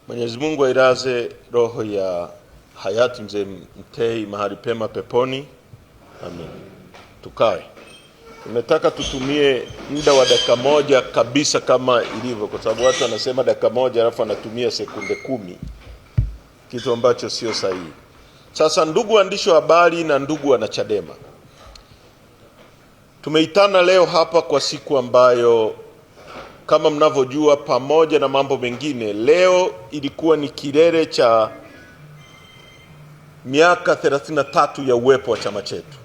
Mwenyezi Mungu ailaze roho ya hayati Mzee Mtei mahali pema peponi. Amen. Tukae. Tumetaka tutumie muda wa dakika moja kabisa kama ilivyo, kwa sababu watu wanasema dakika moja alafu anatumia sekunde 10, kitu ambacho sio sahihi. Sasa ndugu waandishi wa habari na ndugu wanachadema, tumeitana leo hapa kwa siku ambayo kama mnavyojua, pamoja na mambo mengine, leo ilikuwa ni kilele cha miaka 33 ya uwepo wa chama chetu.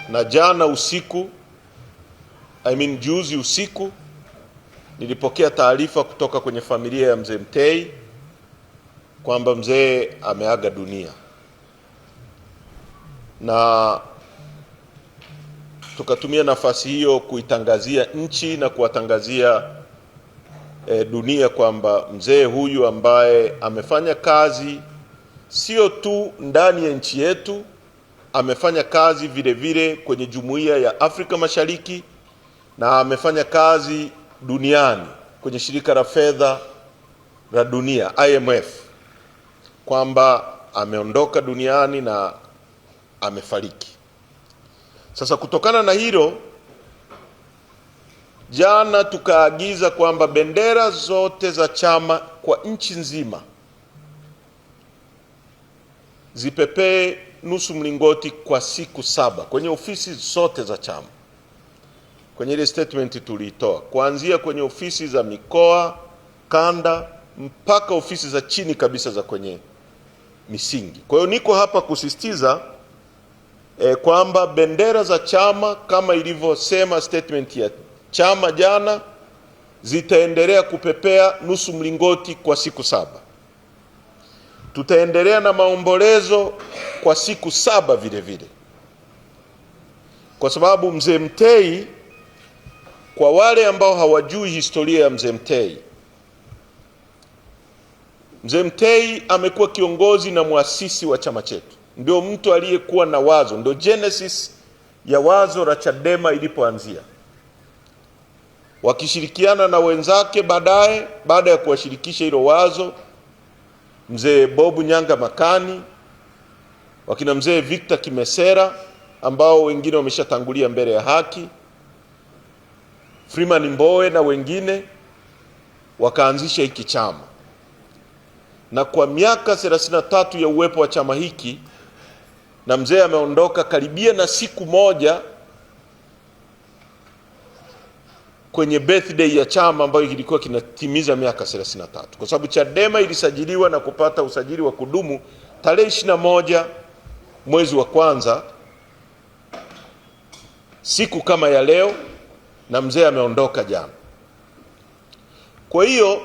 Na jana usiku, juzi usiku, nilipokea taarifa kutoka kwenye familia ya Mzee Mtei kwamba mzee ameaga dunia, na tukatumia nafasi hiyo kuitangazia nchi na kuwatangazia dunia kwamba mzee huyu ambaye amefanya kazi sio tu ndani ya nchi yetu, amefanya kazi vile vile kwenye Jumuiya ya Afrika Mashariki na amefanya kazi duniani kwenye shirika la fedha la dunia IMF, kwamba ameondoka duniani na amefariki. Sasa kutokana na hilo, jana tukaagiza kwamba bendera zote za chama kwa nchi nzima zipepee nusu mlingoti kwa siku 7 kwenye ofisi zote za chama. Kwenye ile statement tuliitoa, kuanzia kwenye ofisi za mikoa, kanda, mpaka ofisi za chini kabisa za kwenye misingi. Kwa hiyo niko hapa kusisitiza kwamba bendera za chama kama ilivyosema statement ya chama jana zitaendelea kupepea nusu mlingoti kwa siku 7. Tutaendelea na maombolezo kwa siku 7 vile vile, kwa sababu Mzee Mtei, kwa wale ambao hawajui historia ya Mzee Mtei, Mzee Mtei amekuwa kiongozi na muasisi wa chama chetu. Ndio mtu aliyekuwa na wazo, ndio genesis ya wazo la Chadema ilipoanzia, wakishirikiana na wenzake baada ya kuwashirikisha hilo wazo Mzee Bobu Nyanga Makani, wakina Mzee Victor Kimesera ambao wengine wameshatangulia mbele ya haki, Freeman Mbowe na wengine, wakaanzisha hiki chama. Na kwa miaka 33 ya uwepo wa chama hiki, na mzee ameondoka karibia na siku moja kwenye birthday ya chama ambayo ilikuwa kinatimiza miaka 33, kwa sababu Chadema ilisajiliwa na kupata usajili wa kudumu tarehe 21 mwezi wa kwanza, siku kama ya leo, na mzee ameondoka jana. Kwa hiyo